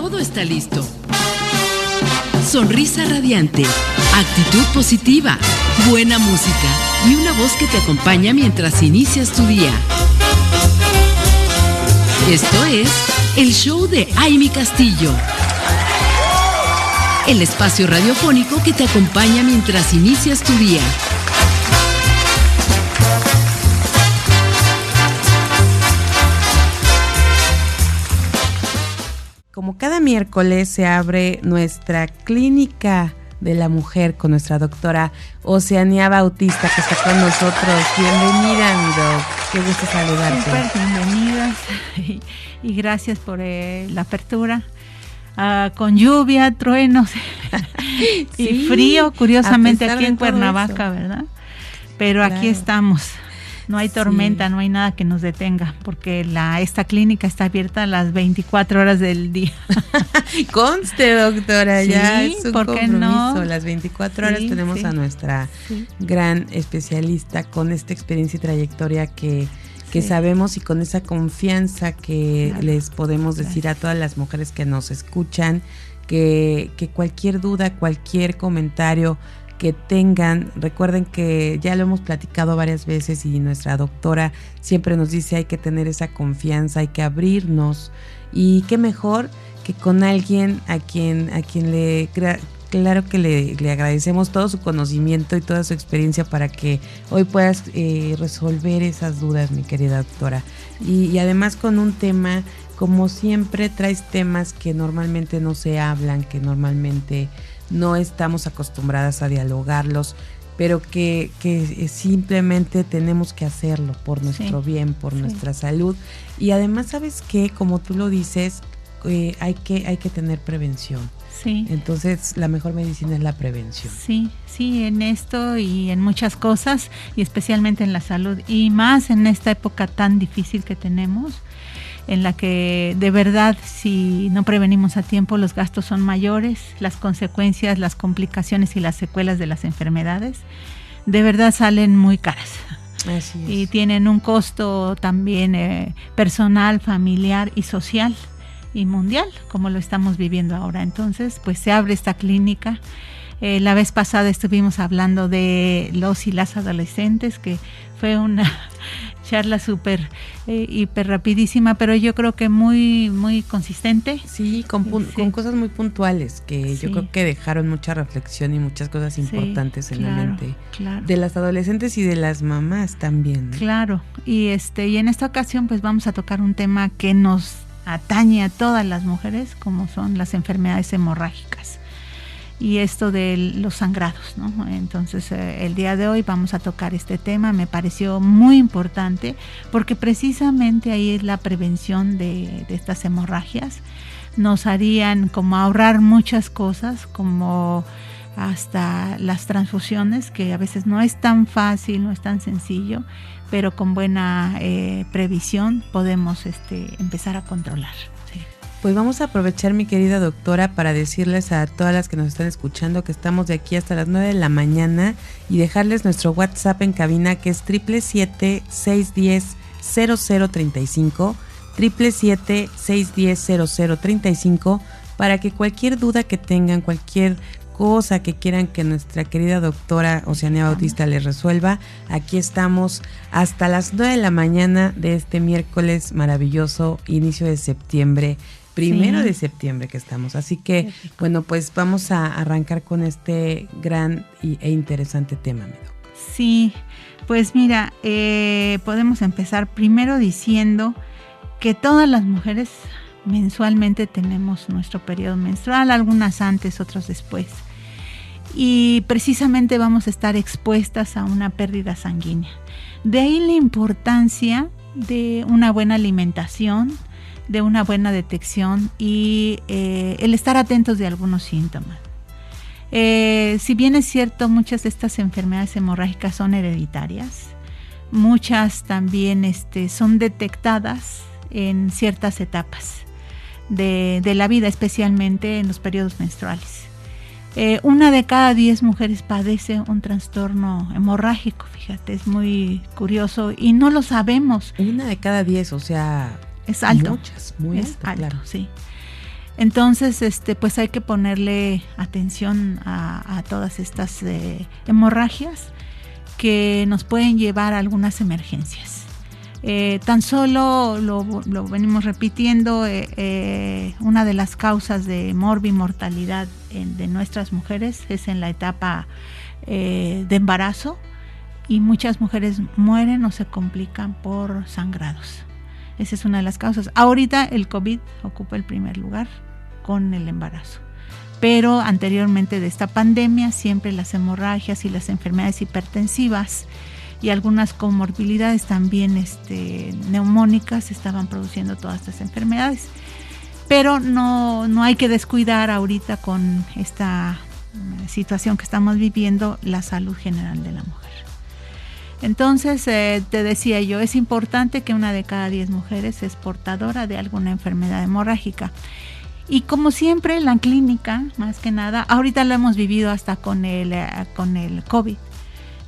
todo está listo. Sonrisa radiante, actitud positiva, buena música y una voz que te acompaña mientras inicias tu día. Esto es el show de Aimee Castillo. El espacio radiofónico que te acompaña mientras inicias tu día. Como cada miércoles se abre nuestra clínica de la mujer con nuestra doctora Oceanía Bautista, que está con nosotros. Bienvenida, mi doc. Qué gusto saludarte. Súper bienvenidas y gracias por la apertura. Con lluvia, truenos y sí, frío, curiosamente aquí en eso. Cuernavaca, ¿verdad? Pero claro, aquí estamos. No hay tormenta, sí, no hay nada que nos detenga, porque esta clínica está abierta a las 24 horas del día. Conste, doctora, sí, ya es un compromiso. No? Las 24 horas tenemos a nuestra gran especialista con esta experiencia y trayectoria que sabemos, y con esa confianza que les podemos decir a todas las mujeres que nos escuchan, que cualquier duda, cualquier comentario que tengan, recuerden que ya lo hemos platicado varias veces y nuestra doctora siempre nos dice hay que tener esa confianza, hay que abrirnos, y qué mejor que con alguien a quien claro que le agradecemos todo su conocimiento y toda su experiencia para que hoy puedas resolver esas dudas, mi querida doctora. Y además con un tema, como siempre traes temas que normalmente no se hablan, que normalmente no estamos acostumbradas a dialogarlos, pero que simplemente tenemos que hacerlo por nuestro bien, por nuestra salud. Y además, ¿sabes qué? Como tú lo dices, hay que tener prevención. Sí. Entonces, la mejor medicina es la prevención. Sí, en esto y en muchas cosas, y especialmente en la salud, y más en esta época tan difícil que tenemos, en la que de verdad, si no prevenimos a tiempo, los gastos son mayores, las consecuencias, las complicaciones y las secuelas de las enfermedades de verdad salen muy caras. Así es. Y tienen un costo también personal, familiar y social y mundial, como lo estamos viviendo ahora. Entonces, pues se abre esta clínica. La vez pasada estuvimos hablando de los y las adolescentes, que fue una charla súper hiper rapidísima, pero yo creo que muy muy consistente. Sí, con cosas muy puntuales que yo creo que dejaron mucha reflexión y muchas cosas importantes en la mente de las adolescentes y de las mamás también, ¿no? Claro, y en esta ocasión pues vamos a tocar un tema que nos atañe a todas las mujeres, como son las enfermedades hemorrágicas y esto de los sangrados, ¿no? Entonces el día de hoy vamos a tocar este tema. Me pareció muy importante porque precisamente ahí es la prevención de estas hemorragias. Nos harían como ahorrar muchas cosas, como hasta las transfusiones, que a veces no es tan fácil, no es tan sencillo, pero con buena previsión podemos empezar a controlar. Pues vamos a aprovechar, mi querida doctora, para decirles a todas las que nos están escuchando que estamos de aquí hasta las 9 de la mañana y dejarles nuestro WhatsApp en cabina, que es 777-610-0035, 777-610-0035, para que cualquier duda que tengan, cualquier cosa que quieran que nuestra querida doctora Oceanía Bautista les resuelva, aquí estamos hasta las 9 de la mañana de este miércoles maravilloso, inicio de septiembre, 1 de septiembre que estamos. Así que, bueno, pues vamos a arrancar con este gran e interesante tema, mi doc. Sí, pues mira, podemos empezar primero diciendo que todas las mujeres mensualmente tenemos nuestro periodo menstrual, algunas antes, otras después. Y precisamente vamos a estar expuestas a una pérdida sanguínea. De ahí la importancia de una buena alimentación, de una buena detección y el estar atentos de algunos síntomas. Si bien es cierto, muchas de estas enfermedades hemorrágicas son hereditarias, muchas también son detectadas en ciertas etapas de la vida, especialmente en los periodos menstruales. 1 de cada 10 mujeres padece un trastorno hemorrágico, fíjate, es muy curioso y no lo sabemos. 1 de cada 10, o sea, es alto. Muchas, muy es alto, claro. Sí. Entonces, pues hay que ponerle atención a todas estas hemorragias que nos pueden llevar a algunas emergencias. Tan solo lo venimos repitiendo, una de las causas de morbimortalidad de nuestras mujeres es en la etapa de embarazo, y muchas mujeres mueren o se complican por sangrados. Esa es una de las causas. Ahorita el COVID ocupa el primer lugar con el embarazo, pero anteriormente de esta pandemia siempre las hemorragias y las enfermedades hipertensivas y algunas comorbilidades también neumónicas estaban produciendo todas estas enfermedades. Pero no hay que descuidar ahorita con esta situación que estamos viviendo la salud general de la mujer. Entonces, te decía yo, es importante que 1 de cada 10 mujeres es portadora de alguna enfermedad hemorrágica. Y como siempre, la clínica, más que nada, ahorita lo hemos vivido hasta con el COVID.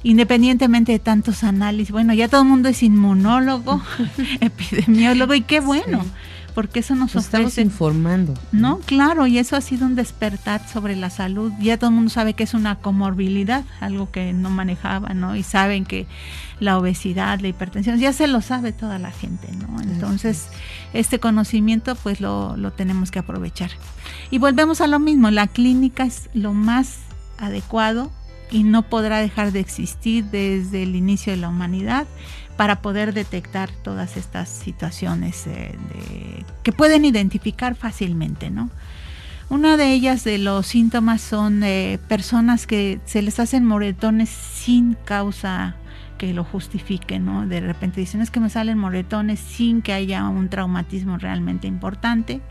Independientemente de tantos análisis, bueno, ya todo el mundo es inmunólogo, epidemiólogo, y qué bueno, sí, porque eso nos ofrece. Estamos informando. No, claro, y eso ha sido un despertar sobre la salud. Ya todo el mundo sabe que es una comorbilidad, algo que no manejaba, ¿no? Y saben que la obesidad, la hipertensión, ya se lo sabe toda la gente, ¿no? Entonces, este conocimiento pues lo tenemos que aprovechar. Y volvemos a lo mismo, la clínica es lo más adecuado y no podrá dejar de existir desde el inicio de la humanidad para poder detectar todas estas situaciones que pueden identificar fácilmente, ¿no? Una de ellas, de los síntomas, son personas que se les hacen moretones sin causa que lo justifique, ¿no? De repente dicen, es que me salen moretones sin que haya un traumatismo realmente importante.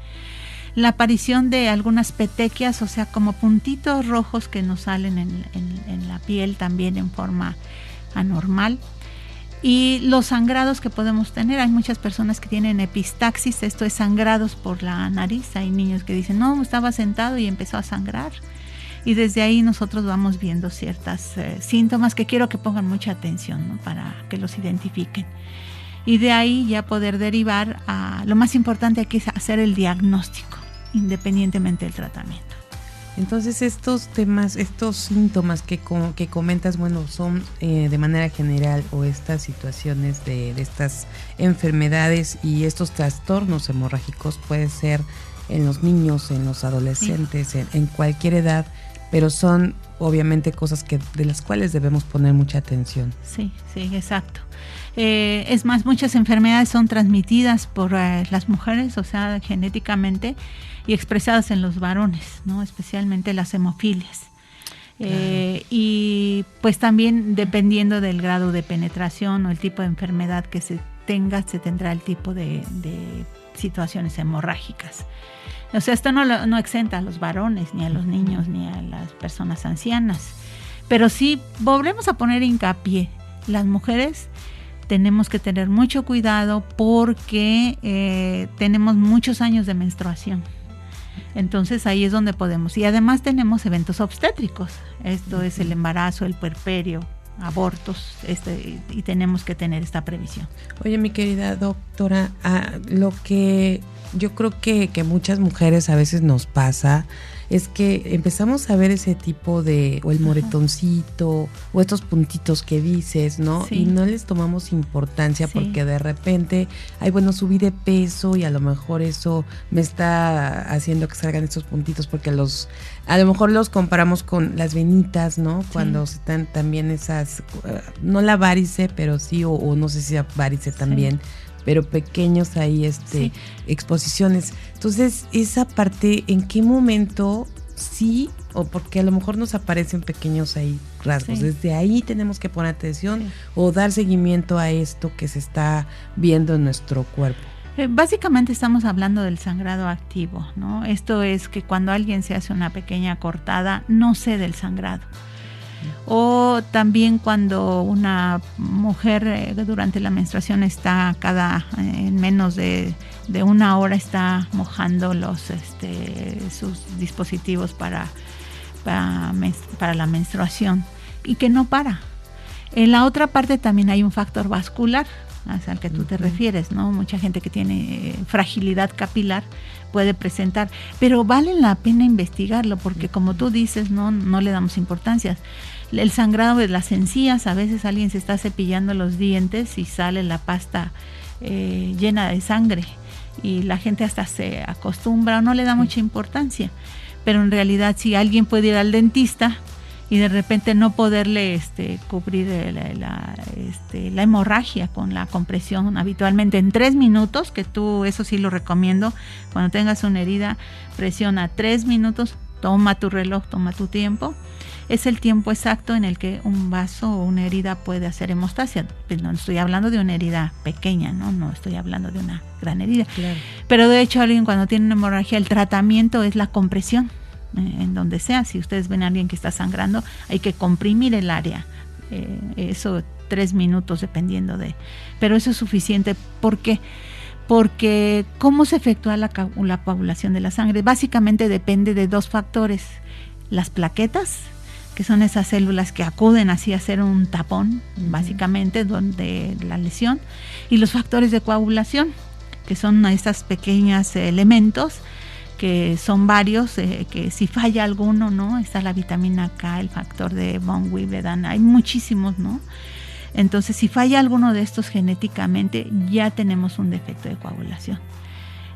La aparición de algunas petequias, o sea, como puntitos rojos que nos salen en la piel también en forma anormal. Y los sangrados que podemos tener, hay muchas personas que tienen epistaxis, esto es sangrados por la nariz. Hay niños que dicen, no, estaba sentado y empezó a sangrar. Y desde ahí nosotros vamos viendo ciertos síntomas que quiero que pongan mucha atención, ¿no? Para que los identifiquen. Y de ahí ya poder derivar a lo más importante, que es hacer el diagnóstico, independientemente del tratamiento. Entonces estos temas, estos síntomas que comentas, bueno, son de manera general, o estas situaciones de estas enfermedades y estos trastornos hemorrágicos puede ser en los niños, en los adolescentes, sí, en cualquier edad, pero son obviamente cosas de las cuales debemos poner mucha atención. Sí, exacto. Es más, muchas enfermedades son transmitidas por las mujeres, o sea, genéticamente, y expresadas en los varones, ¿no? Especialmente las hemofilias. Claro. Y pues también dependiendo del grado de penetración o el tipo de enfermedad que se tendrá el tipo de situaciones hemorrágicas. O sea, esto no exenta a los varones, ni a los niños, ni a las personas ancianas. Pero sí, volvemos a poner hincapié. Las mujeres tenemos que tener mucho cuidado porque tenemos muchos años de menstruación. Entonces ahí es donde podemos. Y además tenemos eventos obstétricos. Esto es el embarazo, el puerperio, abortos, y tenemos que tener esta previsión. Oye, mi querida doctora, lo que yo creo que muchas mujeres a veces nos pasa es que empezamos a ver ese tipo o el moretoncito, o estos puntitos que dices, ¿no? Sí. Y no les tomamos importancia, sí, porque de repente, subí de peso y a lo mejor eso me está haciendo que salgan estos puntitos, porque a lo mejor los comparamos con las venitas, ¿no? Sí. Cuando están también esas, no la varice, pero sí, o no sé si la varice también, sí, pero pequeños ahí sí, exposiciones. Entonces, esa parte, ¿en qué momento sí? O porque a lo mejor nos aparecen pequeños ahí rasgos. Sí. Desde ahí tenemos que poner atención, sí, o dar seguimiento a esto que se está viendo en nuestro cuerpo. Básicamente estamos hablando del sangrado activo, ¿no? Esto es que cuando alguien se hace una pequeña cortada, no cede el sangrado. O también cuando una mujer durante la menstruación está en menos de 1 hora está mojando sus dispositivos para la menstruación, y que no para. En la otra parte también hay un factor vascular, al que tú te refieres, ¿no? Mucha gente que tiene fragilidad capilar puede presentar, pero vale la pena investigarlo porque como tú dices, no le damos importancia. El sangrado de las encías, a veces alguien se está cepillando los dientes y sale la pasta llena de sangre y la gente hasta se acostumbra o no le da mucha importancia, pero en realidad si alguien puede ir al dentista y de repente no poderle cubrir la hemorragia con la compresión habitualmente en 3 minutos, que tú eso sí lo recomiendo, cuando tengas una herida, presiona 3 minutos, toma tu reloj, toma tu tiempo, es el tiempo exacto en el que un vaso o una herida puede hacer hemostasia. Pues no estoy hablando de una herida pequeña, no estoy hablando de una gran herida. Claro. Pero de hecho alguien cuando tiene una hemorragia, el tratamiento es la compresión. En donde sea, si ustedes ven a alguien que está sangrando, hay que comprimir el área, eso 3 minutos dependiendo pero eso es suficiente. ¿Por qué? Porque ¿cómo se efectúa la coagulación de la sangre? Básicamente depende de 2 factores, las plaquetas, que son esas células que acuden así a hacer un tapón, básicamente, donde la lesión, y los factores de coagulación, que son estos pequeños elementos que son varios, que si falla alguno, ¿no? Está la vitamina K, el factor de von Willebrand, hay muchísimos, ¿no? Entonces, si falla alguno de estos genéticamente, ya tenemos un defecto de coagulación.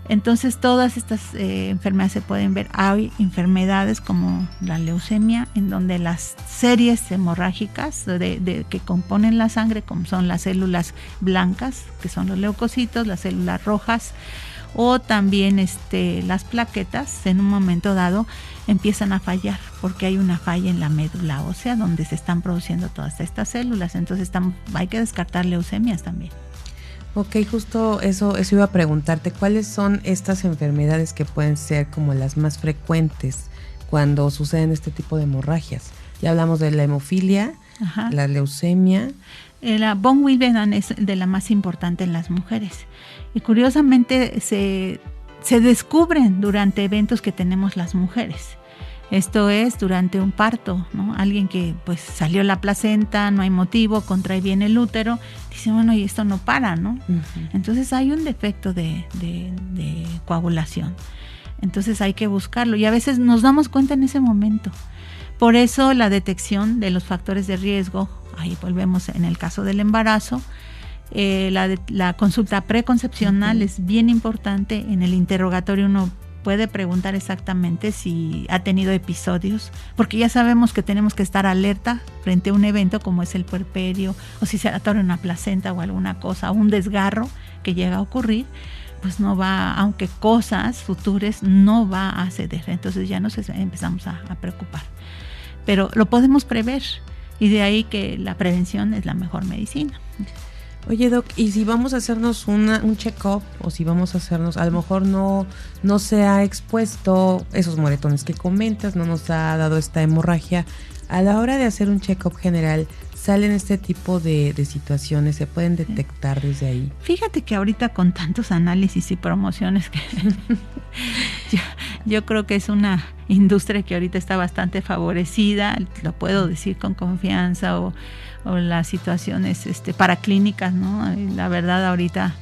Entonces, todas estas enfermedades se pueden ver. Hay enfermedades como la leucemia, en donde las series hemorrágicas que componen la sangre, como son las células blancas, que son los leucocitos, las células rojas, o también las plaquetas en un momento dado empiezan a fallar porque hay una falla en la médula ósea donde se están produciendo todas estas células, entonces hay que descartar leucemias también. Ok, justo eso iba a preguntarte, ¿cuáles son estas enfermedades que pueden ser como las más frecuentes cuando suceden este tipo de hemorragias? Ya hablamos de la hemofilia, la leucemia. La von Willebrand es de la más importante en las mujeres. Y curiosamente se descubren durante eventos que tenemos las mujeres. Esto es durante un parto, ¿no? Alguien que pues salió la placenta, no hay motivo, contrae bien el útero, dice, bueno, y esto no para, ¿no? Entonces hay un defecto de coagulación. Entonces hay que buscarlo y a veces nos damos cuenta en ese momento. Por eso la detección de los factores de riesgo, ahí volvemos en el caso del embarazo, la consulta preconcepcional es bien importante. En el interrogatorio uno puede preguntar exactamente si ha tenido episodios, porque ya sabemos que tenemos que estar alerta frente a un evento como es el puerperio, o si se atora una placenta o alguna cosa, o un desgarro que llega a ocurrir, pues no va, aunque cosas futuras, no va a ceder. Entonces ya nos empezamos a preocupar. Pero lo podemos prever y de ahí que la prevención es la mejor medicina. Oye, Doc, y si vamos a hacernos un check-up o si vamos a hacernos, a lo mejor no se ha expuesto esos moretones que comentas, no nos ha dado esta hemorragia, a la hora de hacer un check-up general, ¿salen este tipo de situaciones? ¿Se pueden detectar desde ahí? Fíjate que ahorita con tantos análisis y promociones que yo creo que es una industria que ahorita está bastante favorecida, lo puedo decir con confianza, o las situaciones para clínicas, ¿no? La verdad ahorita,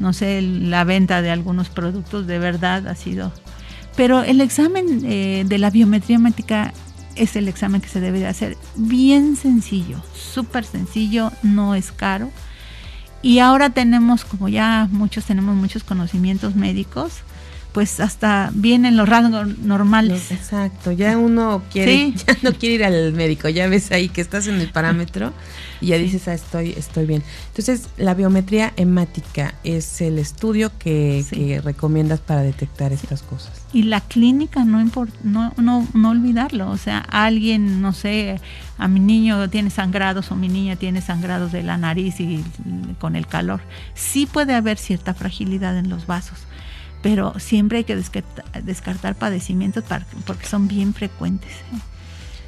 no sé, la venta de algunos productos de verdad ha sido... Pero el examen de la biometría hemática es el examen que se debe de hacer. Bien sencillo, súper sencillo, no es caro. Y ahora tenemos, como ya tenemos muchos conocimientos médicos, pues hasta vienen los rangos normales. Exacto, ya uno quiere, ya no quiere ir al médico, ya ves ahí que estás en el parámetro y ya dices, estoy bien. Entonces, la biometría hemática es el estudio que recomiendas para detectar estas cosas. Y la clínica, no olvidarlo, o sea, alguien, no sé, a mi niño tiene sangrados o mi niña tiene sangrados de la nariz y con el calor. Sí puede haber cierta fragilidad en los vasos, pero siempre hay que descartar padecimientos porque son bien frecuentes.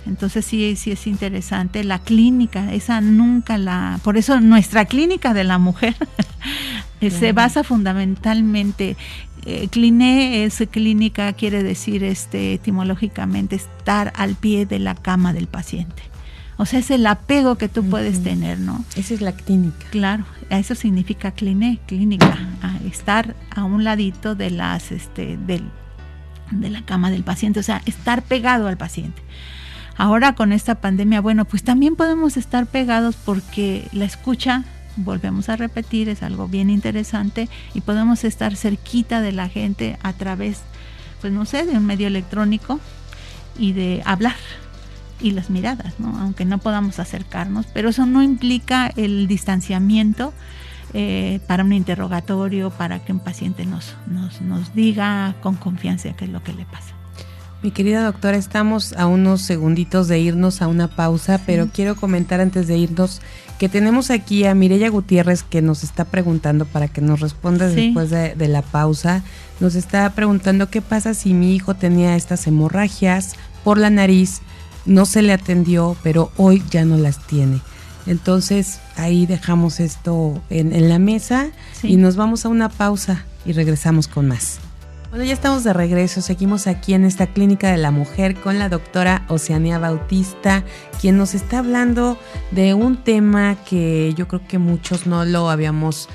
Entonces sí es interesante. La clínica, por eso nuestra clínica de la mujer se basa fundamentalmente, cliné es clínica, quiere decir etimológicamente estar al pie de la cama del paciente. O sea, es el apego que tú puedes tener, ¿no? Esa es la clínica. Claro, eso significa clínica, a estar a un ladito de las, de la cama del paciente, o sea, estar pegado al paciente. Ahora con esta pandemia, bueno, pues también podemos estar pegados porque la escucha, volvemos a repetir, es algo bien interesante y podemos estar cerquita de la gente a través, pues no sé, de un medio electrónico y de hablar. Y las miradas, ¿no? Aunque no podamos acercarnos, pero eso no implica el distanciamiento para un interrogatorio, para que un paciente nos diga con confianza qué es lo que le pasa. Mi querida doctora, estamos a unos segunditos de irnos a una pausa, pero quiero comentar antes de irnos que tenemos aquí a Mireya Gutiérrez que nos está preguntando para que nos responda después de la pausa. Nos está preguntando qué pasa si mi hijo tenía estas hemorragias por la nariz, no se le atendió, pero hoy ya no las tiene. Entonces ahí dejamos esto en la mesa y nos vamos a una pausa y regresamos con más. Bueno, ya estamos de regreso, seguimos aquí en esta Clínica de la Mujer con la doctora Oceanía Bautista, quien nos está hablando de un tema que yo creo que muchos no lo habíamos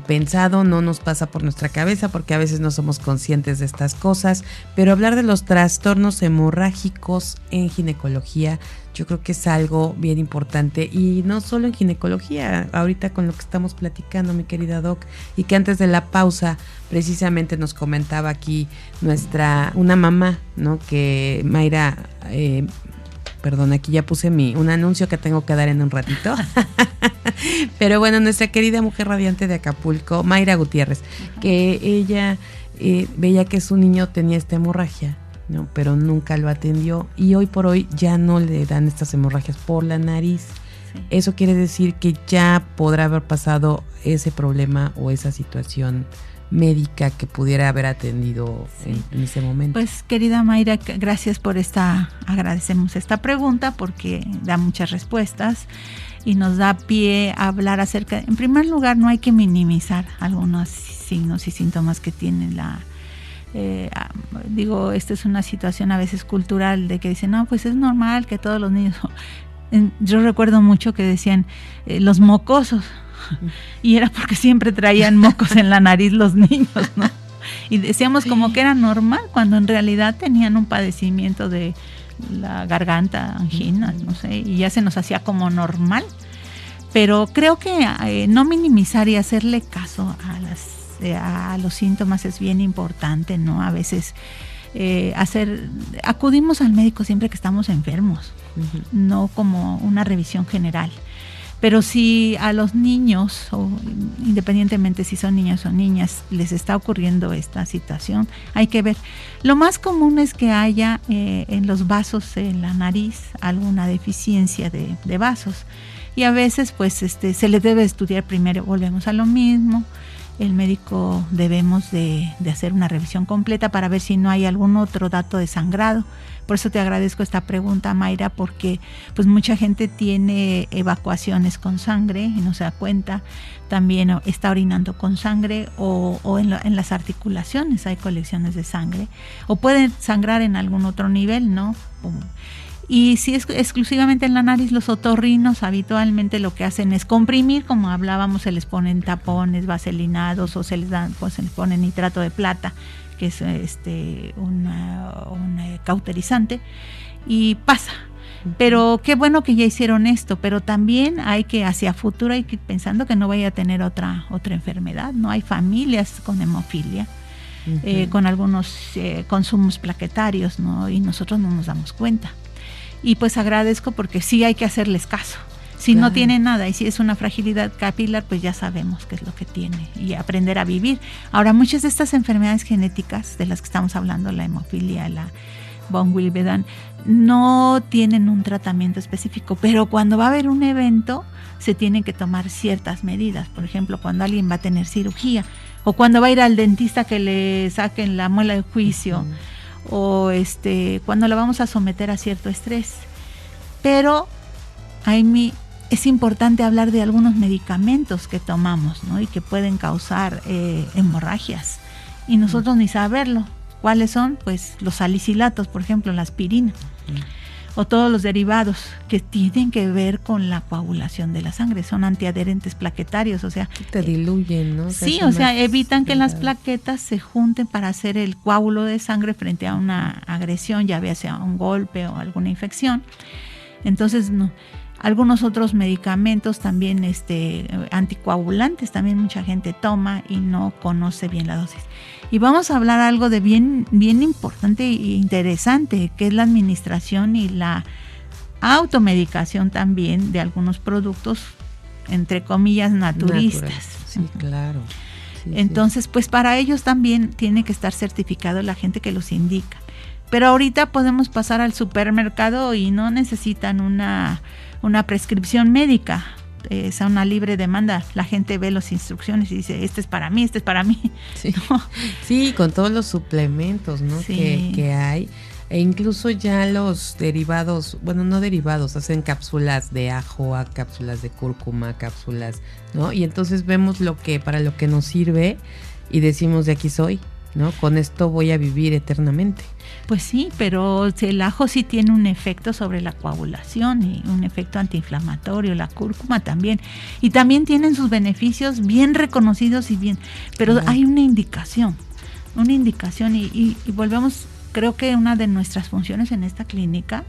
pensado, no nos pasa por nuestra cabeza porque a veces no somos conscientes de estas cosas, pero hablar de los trastornos hemorrágicos en ginecología yo creo que es algo bien importante y no solo en ginecología, ahorita con lo que estamos platicando, mi querida Doc, y que antes de la pausa precisamente nos comentaba aquí una mamá, ¿no? Que Mayra, perdón, aquí ya puse un anuncio que tengo que dar en un ratito. Pero bueno, nuestra querida mujer radiante de Acapulco, Mayra Gutiérrez, que ella veía que su niño tenía esta hemorragia, ¿no? Pero nunca lo atendió y hoy por hoy ya no le dan estas hemorragias por la nariz. Eso quiere decir que ya podrá haber pasado ese problema o esa situación médica que pudiera haber atendido en ese momento. Pues querida Mayra, gracias por agradecemos esta pregunta porque da muchas respuestas y nos da pie a hablar acerca, en primer lugar no hay que minimizar algunos signos y síntomas que tiene esta es una situación a veces cultural de que dicen, no, pues es normal que todos los niños, yo recuerdo mucho que decían los mocosos, y era porque siempre traían mocos en la nariz los niños, ¿no? Y decíamos como que era normal, cuando en realidad tenían un padecimiento de la garganta, anginas, no sé, y ya se nos hacía como normal. Pero creo que no minimizar y hacerle caso a los síntomas es bien importante, ¿no? A veces acudimos al médico siempre que estamos enfermos, no como una revisión general. Pero si a los niños, o independientemente si son niños o niñas, les está ocurriendo esta situación, hay que ver. Lo más común es que haya en los vasos, en la nariz, alguna deficiencia de vasos. Y a veces pues se le debe estudiar primero, volvemos a lo mismo. El médico debemos de hacer una revisión completa para ver si no hay algún otro dato de sangrado. Por eso te agradezco esta pregunta, Mayra, porque pues mucha gente tiene evacuaciones con sangre y no se da cuenta. También está orinando con sangre o en las articulaciones hay colecciones de sangre. O pueden sangrar en algún otro nivel, ¿no? Y si es exclusivamente en la nariz, los otorrinos habitualmente lo que hacen es comprimir, como hablábamos, se les ponen tapones vaselinados o se les pone nitrato de plata, que es un cauterizante, y pasa. Pero qué bueno que ya hicieron esto, pero también hay que hacia futuro hay que ir pensando que no vaya a tener otra enfermedad, ¿no? Hay familias con hemofilia, con algunos consumos plaquetarios, ¿no? Y nosotros no nos damos cuenta. Y pues agradezco porque sí hay que hacerles caso. Si no tiene nada y si es una fragilidad capilar, pues ya sabemos qué es lo que tiene y aprender a vivir. Ahora, muchas de estas enfermedades genéticas de las que estamos hablando, la hemofilia, la von Willebrand, no tienen un tratamiento específico, pero cuando va a haber un evento se tienen que tomar ciertas medidas. Por ejemplo, cuando alguien va a tener cirugía o cuando va a ir al dentista que le saquen la muela de juicio, o cuando la vamos a someter a cierto estrés. Pero es importante hablar de algunos medicamentos que tomamos, ¿no? Y que pueden causar hemorragias y nosotros ni saberlo. ¿Cuáles son? Pues los salicilatos, por ejemplo, la aspirina. o todos los derivados que tienen que ver con la coagulación de la sangre, son antiadherentes plaquetarios, o sea, te diluyen, ¿no? Sí, o sea, evitan que las plaquetas se junten para hacer el coágulo de sangre frente a una agresión, ya sea un golpe o alguna infección. Entonces, no. Algunos otros medicamentos también anticoagulantes, también mucha gente toma y no conoce bien la dosis. Y vamos a hablar algo de bien importante e interesante, que es la administración y la automedicación también de algunos productos, entre comillas, naturistas. Sí, claro. Sí, entonces, pues para ellos también tiene que estar certificado la gente que los indica. Pero ahorita podemos pasar al supermercado y no necesitan una prescripción médica, es a una libre demanda. La gente ve las instrucciones y dice, este es para mí, este es para mí. Sí, ¿no? Sí, con todos los suplementos, ¿no? Sí. Que hay. E incluso ya los derivados, bueno, no derivados, hacen cápsulas de ajo, cápsulas de cúrcuma, cápsulas, ¿no? Y entonces vemos para lo que nos sirve y decimos, de aquí soy, ¿no? Con esto voy a vivir eternamente. Pues sí, pero el ajo sí tiene un efecto sobre la coagulación y un efecto antiinflamatorio, la cúrcuma también. Y también tienen sus beneficios bien reconocidos pero hay una indicación y volvemos, creo que una de nuestras funciones en esta clínica,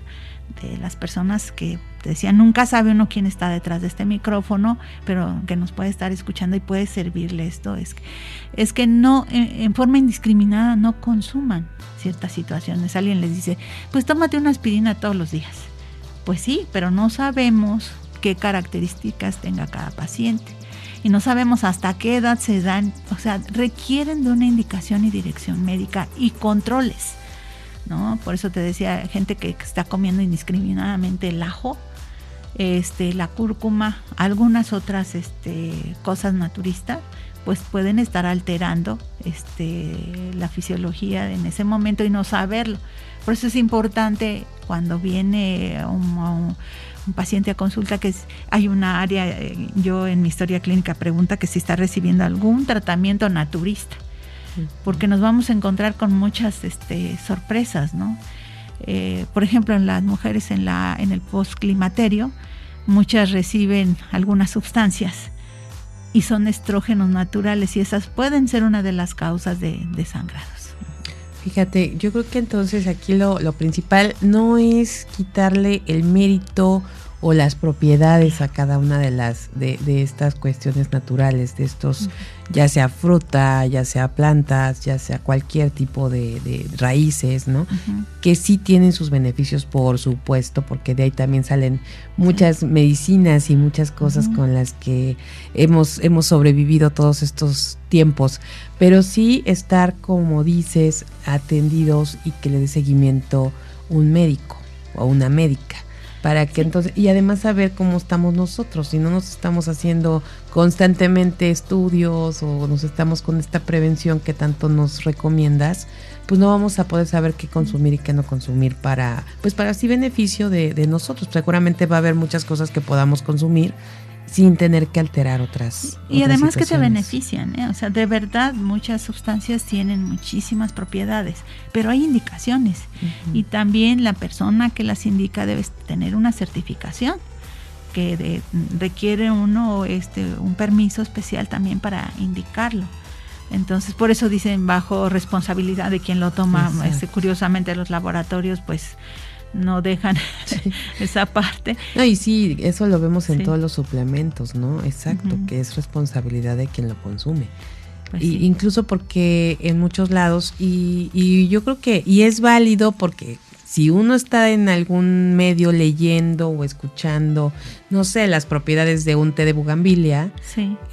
de las personas que te decía, nunca sabe uno quién está detrás de este micrófono, pero que nos puede estar escuchando y puede servirle esto, es que no, en forma indiscriminada, no consuman ciertas situaciones. Alguien les dice, pues tómate una aspirina todos los días. Pues sí, pero no sabemos qué características tenga cada paciente y no sabemos hasta qué edad se dan, o sea, requieren de una indicación y dirección médica y controles, ¿no? Por eso te decía, gente que está comiendo indiscriminadamente el ajo, la cúrcuma, algunas otras cosas naturistas, pues pueden estar alterando la fisiología en ese momento y no saberlo. Por eso es importante cuando viene un paciente a consulta que hay una área, yo en mi historia clínica pregunta que si está recibiendo algún tratamiento naturista, porque nos vamos a encontrar con muchas sorpresas, ¿no? Por ejemplo, en las mujeres en el postclimaterio, muchas reciben algunas sustancias y son estrógenos naturales y esas pueden ser una de las causas de sangrados. Fíjate, yo creo que entonces aquí lo principal no es quitarle el mérito o las propiedades a cada una de estas cuestiones naturales, de estos, ya sea fruta, ya sea plantas, ya sea cualquier tipo de raíces, ¿no? Que sí tienen sus beneficios, por supuesto, porque de ahí también salen muchas medicinas y muchas cosas con las que hemos sobrevivido todos estos tiempos, pero sí estar, como dices, atendidos y que le dé seguimiento un médico o una médica. Para que entonces, y además saber cómo estamos nosotros, si no nos estamos haciendo constantemente estudios o nos estamos con esta prevención que tanto nos recomiendas, pues no vamos a poder saber qué consumir y qué no consumir para así beneficio de nosotros. Seguramente va a haber muchas cosas que podamos consumir sin tener que alterar otras y además situaciones. Que te benefician, o sea, de verdad muchas sustancias tienen muchísimas propiedades, pero hay indicaciones y también la persona que las indica debe tener una certificación que requiere uno un permiso especial también para indicarlo. Entonces, por eso dicen bajo responsabilidad de quien lo toma. Curiosamente los laboratorios pues no dejan esa parte. No, y sí, eso lo vemos en todos los suplementos, ¿no? Exacto, que es responsabilidad de quien lo consume. Pues incluso porque en muchos lados, y yo creo que, y es válido porque si uno está en algún medio leyendo o escuchando, no sé, las propiedades de un té de bugambilia,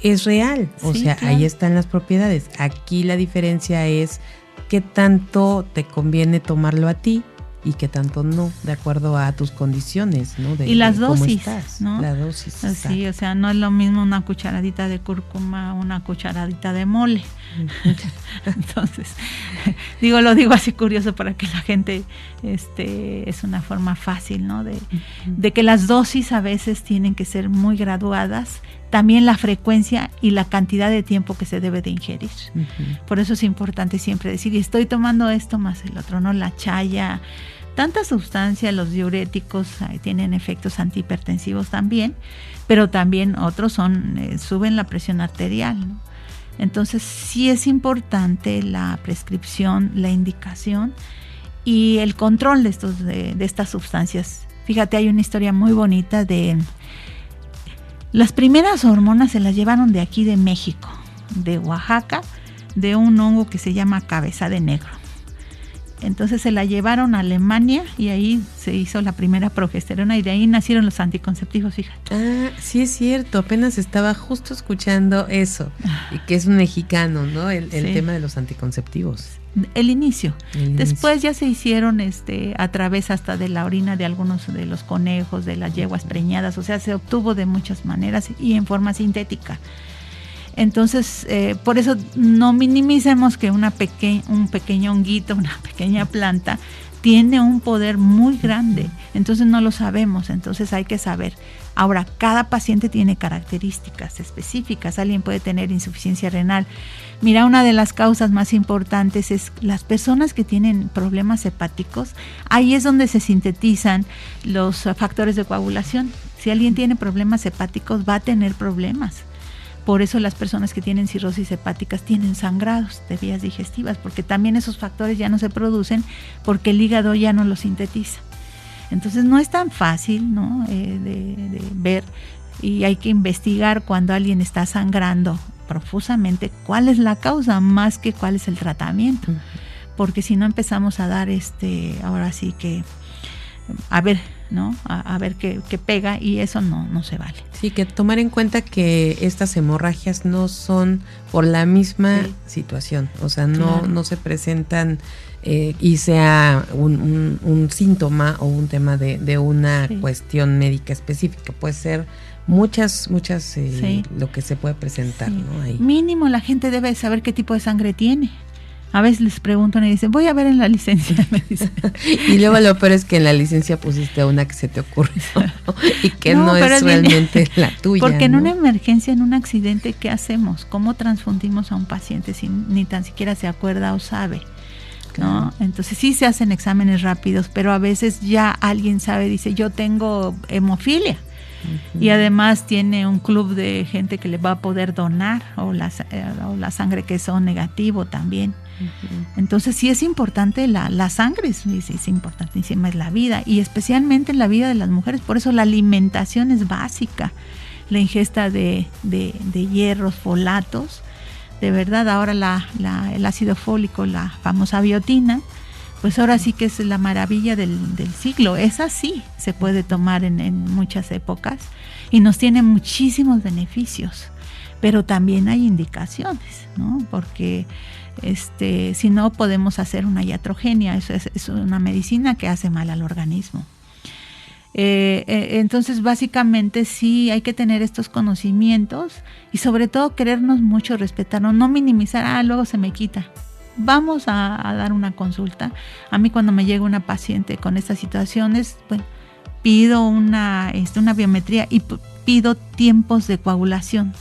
es real. O sea, claro, ahí están las propiedades. Aquí la diferencia es qué tanto te conviene tomarlo a ti y qué tanto no, de acuerdo a tus condiciones, ¿no? Y las dosis, cómo estás, ¿no? La dosis. Sí, o sea, no es lo mismo una cucharadita de cúrcuma, una cucharadita de mole. Entonces, lo digo así curioso para que la gente, es una forma fácil, ¿no? De que las dosis a veces tienen que ser muy graduadas, también la frecuencia y la cantidad de tiempo que se debe de ingerir. Por eso es importante siempre decir, y estoy tomando esto más el otro, ¿no? La chaya, tanta sustancia. Los diuréticos tienen efectos antihipertensivos también, pero también otros suben la presión arterial, ¿no? Entonces sí es importante la prescripción, la indicación y el control de estas sustancias. Fíjate, hay una historia muy bonita de las primeras hormonas, se las llevaron de aquí de México, de Oaxaca, de un hongo que se llama cabeza de negro. Entonces se la llevaron a Alemania y ahí se hizo la primera progesterona y de ahí nacieron los anticonceptivos, fíjate. Ah, sí es cierto, apenas estaba justo escuchando eso, y que es un mexicano, ¿no? El tema de los anticonceptivos. El inicio. Después ya se hicieron a través hasta de la orina de algunos de los conejos, de las yeguas preñadas, o sea, se obtuvo de muchas maneras y en forma sintética. Entonces, por eso no minimicemos que un pequeño honguito, una pequeña planta, tiene un poder muy grande. Entonces no lo sabemos, entonces hay que saber. Ahora, cada paciente tiene características específicas. Alguien puede tener insuficiencia renal. Mira, una de las causas más importantes es las personas que tienen problemas hepáticos. Ahí es donde se sintetizan los factores de coagulación. Si alguien tiene problemas hepáticos, va a tener problemas. Por eso las personas que tienen cirrosis hepáticas tienen sangrados de vías digestivas, porque también esos factores ya no se producen porque el hígado ya no los sintetiza. Entonces no es tan fácil, ¿no? de ver, y hay que investigar cuando alguien está sangrando profusamente cuál es la causa más que cuál es el tratamiento. Porque si no empezamos a dar ahora sí que a ver, ¿no? A ver qué pega, y eso no se vale. Sí, que tomar en cuenta que estas hemorragias no son por la misma situación, o sea, no se presentan y sea un síntoma o un tema de una cuestión médica específica, puede ser muchas lo que se puede presentar, ¿no? Ahí. Mínimo la gente debe saber qué tipo de sangre tiene. A veces les preguntan y dicen, voy a ver en la licencia, me dicen. Y luego lo peor es que en la licencia pusiste una que se te ocurrió, ¿no? Y que no es realmente la tuya. Porque ¿no? en una emergencia, en un accidente, ¿qué hacemos? ¿Cómo transfundimos a un paciente si ni tan siquiera se acuerda o sabe? ¿No? Claro. Entonces sí se hacen exámenes rápidos, pero a veces ya alguien sabe, dice, yo tengo hemofilia. Y además tiene un club de gente que le va a poder donar o la sangre que son negativo también. Entonces sí es importante la sangre, es importantísima, es la vida, y especialmente en la vida de las mujeres. Por eso la alimentación es básica, la ingesta de hierros, folatos, de verdad. Ahora el ácido fólico, la famosa biotina, pues ahora sí que es la maravilla del siglo. Esa sí se puede tomar en muchas épocas y nos tiene muchísimos beneficios, pero también hay indicaciones, ¿no? Porque si no, podemos hacer una iatrogenia. Eso es una medicina que hace mal al organismo. Entonces básicamente sí hay que tener estos conocimientos y sobre todo querernos mucho, respetarnos, no minimizar, luego se me quita. Vamos a dar una consulta. A mí cuando me llega una paciente con estas situaciones, bueno, pido una biometría y pido tiempos de coagulación.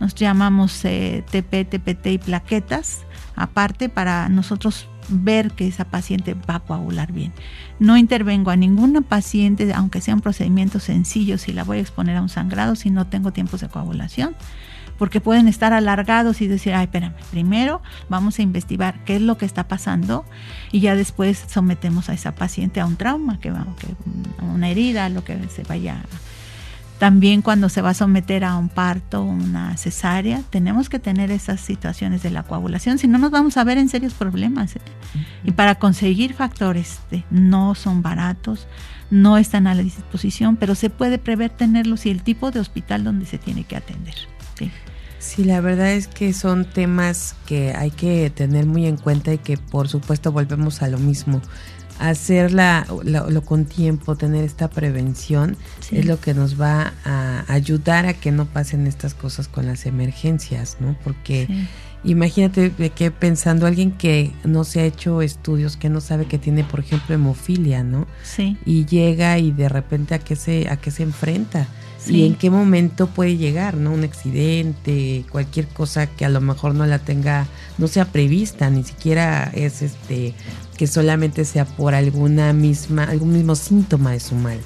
Nos llamamos TP, TPT y plaquetas, aparte para nosotros ver que esa paciente va a coagular bien. No intervengo a ninguna paciente, aunque sea un procedimiento sencillo, si la voy a exponer a un sangrado, si no tengo tiempos de coagulación, porque pueden estar alargados y decir, espérame, primero vamos a investigar qué es lo que está pasando y ya después sometemos a esa paciente a un trauma, a una herida, lo que se vaya. También cuando se va a someter a un parto, una cesárea, tenemos que tener esas situaciones de la coagulación, si no nos vamos a ver en serios problemas. Y para conseguir factores no son baratos, no están a la disposición, pero se puede prever tenerlos y el tipo de hospital donde se tiene que atender. Sí, la verdad es que son temas que hay que tener muy en cuenta y que por supuesto volvemos a lo mismo. Hacerlo con tiempo, tener esta prevención, es lo que nos va a ayudar a que no pasen estas cosas con las emergencias, ¿no? Porque imagínate que pensando alguien que no se ha hecho estudios, que no sabe que tiene, por ejemplo, hemofilia, ¿no? Sí. Y llega y de repente a qué se enfrenta. Sí. Y en qué momento puede llegar, ¿no? Un accidente, cualquier cosa que a lo mejor no sea prevista, ni siquiera es que solamente sea por algún mismo síntoma de su mal.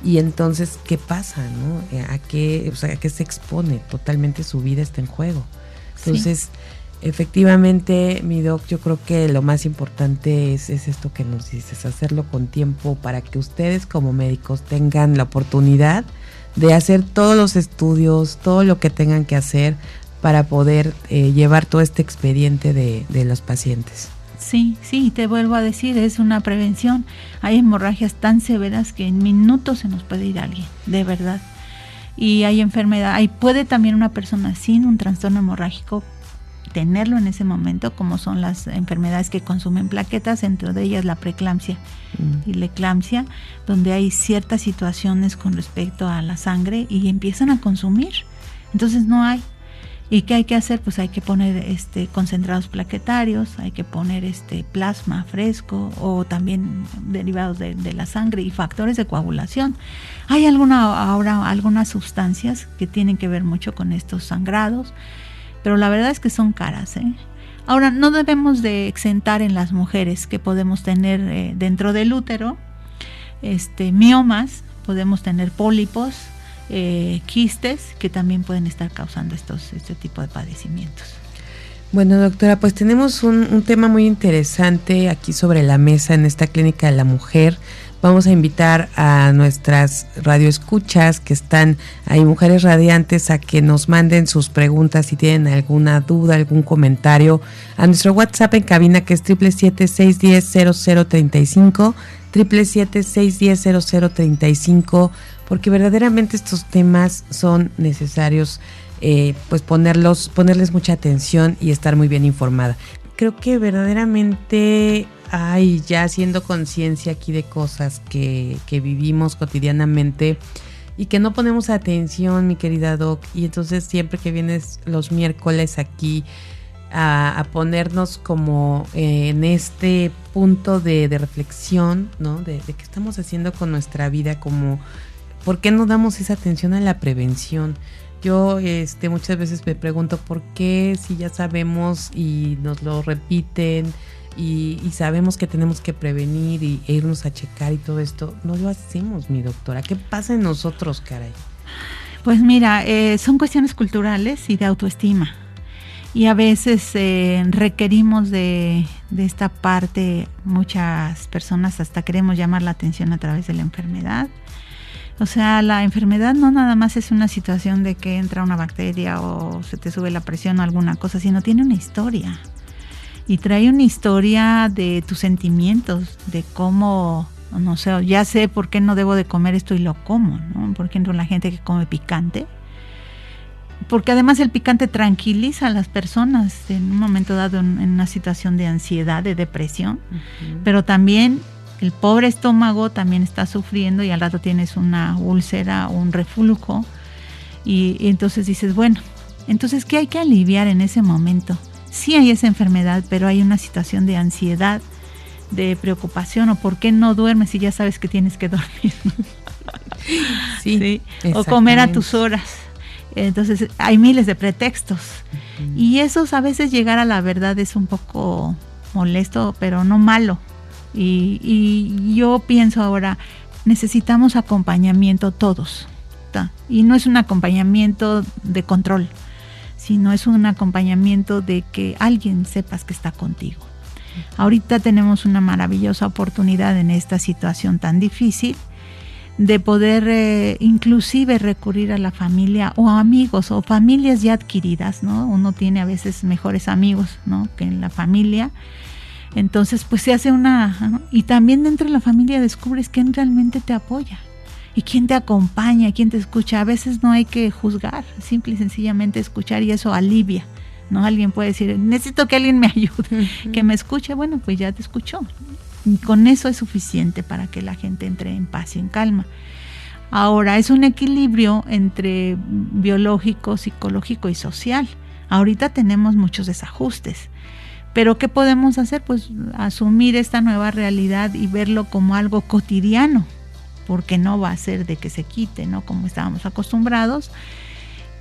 Y entonces, ¿qué pasa, no? ¿A qué se expone? Totalmente su vida está en juego. Entonces, efectivamente, mi doc, yo creo que lo más importante es esto que nos dices, hacerlo con tiempo para que ustedes como médicos tengan la oportunidad de hacer todos los estudios, todo lo que tengan que hacer para poder llevar todo este expediente de los pacientes. Sí, te vuelvo a decir, es una prevención. Hay hemorragias tan severas que en minutos se nos puede ir alguien, de verdad. Y hay enfermedad, puede también una persona sin un trastorno hemorrágico tenerlo en ese momento, como son las enfermedades que consumen plaquetas, entre de ellas la preeclampsia y la eclampsia, donde hay ciertas situaciones con respecto a la sangre y empiezan a consumir. Entonces no hay. ¿Y qué hay que hacer? Pues hay que poner concentrados plaquetarios, hay que poner plasma fresco o también derivados de la sangre y factores de coagulación. Hay ahora algunas sustancias que tienen que ver mucho con estos sangrados, pero la verdad es que son caras, ¿eh? Ahora, no debemos de exentar en las mujeres que podemos tener dentro del útero miomas, podemos tener pólipos, quistes que también pueden estar causando este tipo de padecimientos. Bueno, doctora, pues tenemos un tema muy interesante aquí sobre la mesa en esta Clínica de la Mujer. Vamos a invitar a nuestras radioescuchas que están ahí, Mujeres Radiantes, a que nos manden sus preguntas si tienen alguna duda, algún comentario, a nuestro WhatsApp en cabina, que es 777-610-0035, 777-610-0035, porque verdaderamente estos temas son necesarios, pues ponerles mucha atención y estar muy bien informada. Creo que verdaderamente hay ya haciendo conciencia aquí de cosas que vivimos cotidianamente y que no ponemos atención, mi querida Doc, y entonces siempre que vienes los miércoles aquí a ponernos como en este punto de reflexión, ¿no? De qué estamos haciendo con nuestra vida, como ¿por qué no damos esa atención a la prevención? Yo muchas veces me pregunto por qué, si ya sabemos y nos lo repiten y sabemos que tenemos que prevenir e irnos a checar y todo esto, no lo hacemos, mi doctora. ¿Qué pasa en nosotros, caray? Pues mira, son cuestiones culturales y de autoestima. Y a veces requerimos de esta parte, muchas personas hasta queremos llamar la atención a través de la enfermedad. O sea, la enfermedad no nada más es una situación de que entra una bacteria o se te sube la presión o alguna cosa, sino tiene una historia. Y trae una historia de tus sentimientos, de cómo, no sé, ya sé por qué no debo de comer esto y lo como, ¿no? Por ejemplo, la gente que come picante. Porque además el picante tranquiliza a las personas en un momento dado en una situación de ansiedad, de depresión, pero también el pobre estómago también está sufriendo y al rato tienes una úlcera o un reflujo y entonces dices, bueno, entonces ¿qué hay que aliviar en ese momento? Sí hay esa enfermedad, pero hay una situación de ansiedad, de preocupación, o ¿por qué no duermes si ya sabes que tienes que dormir? Sí, o comer a tus horas. Entonces hay miles de pretextos y esos a veces llegar a la verdad es un poco molesto, pero no malo. Y yo pienso ahora, necesitamos acompañamiento todos, ¿tá? Y no es un acompañamiento de control, sino es un acompañamiento de que alguien sepas que está contigo. Ahorita tenemos una maravillosa oportunidad en esta situación tan difícil de poder inclusive recurrir a la familia o a amigos o familias ya adquiridas, ¿no? Uno tiene a veces mejores amigos, ¿no?, que en la familia. Entonces, pues se hace ¿no? Y también dentro de la familia descubres quién realmente te apoya y quién te acompaña, quién te escucha. A veces no hay que juzgar, simple y sencillamente escuchar y eso alivia, ¿no? Alguien puede decir, necesito que alguien me ayude, que me escuche. Bueno, pues ya te escuchó. Y con eso es suficiente para que la gente entre en paz y en calma. Ahora, es un equilibrio entre biológico, psicológico y social. Ahorita tenemos muchos desajustes. Pero ¿qué podemos hacer? Pues asumir esta nueva realidad y verlo como algo cotidiano, porque no va a ser de que se quite, ¿no?, como estábamos acostumbrados,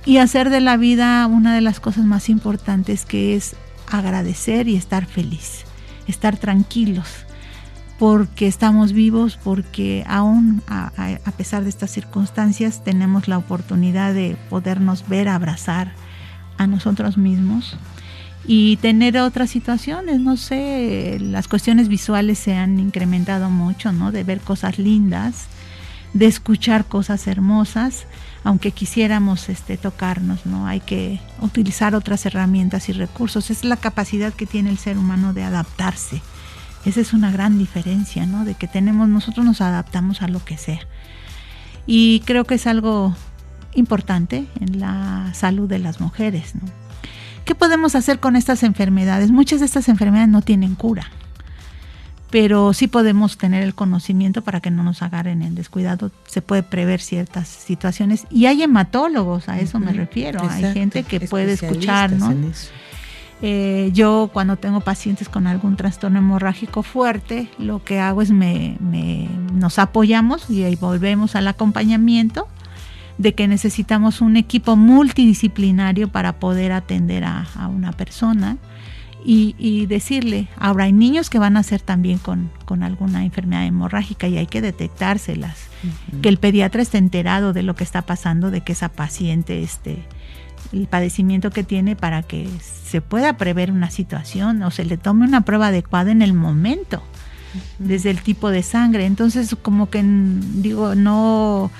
y hacer de la vida una de las cosas más importantes, que es agradecer y estar feliz, estar tranquilos. porque estamos vivos, porque aún a pesar de estas circunstancias tenemos la oportunidad de podernos ver, abrazar a nosotros mismos y tener otras situaciones, no sé, las cuestiones visuales se han incrementado mucho, ¿no? De ver cosas lindas, de escuchar cosas hermosas, aunque quisiéramos tocarnos, ¿no? Hay que utilizar otras herramientas y recursos. Es la capacidad que tiene el ser humano de adaptarse. Esa es una gran diferencia, ¿no? De que nosotros nos adaptamos a lo que sea. Y creo que es algo importante en la salud de las mujeres, ¿no? ¿Qué podemos hacer con estas enfermedades? Muchas de estas enfermedades no tienen cura, pero sí podemos tener el conocimiento para que no nos agarren en descuidado. Se puede prever ciertas situaciones y hay hematólogos, a eso me refiero. Exacto. Hay gente que puede escuchar, ¿no? Yo cuando tengo pacientes con algún trastorno hemorrágico fuerte, lo que hago es nos apoyamos y ahí volvemos al acompañamiento de que necesitamos un equipo multidisciplinario para poder atender a una persona y decirle, ahora hay niños que van a ser también con alguna enfermedad hemorrágica y hay que detectárselas, que el pediatra esté enterado de lo que está pasando, de que esa paciente el padecimiento que tiene para que se pueda prever una situación o se le tome una prueba adecuada en el momento, desde el tipo de sangre. Entonces, como que digo, no,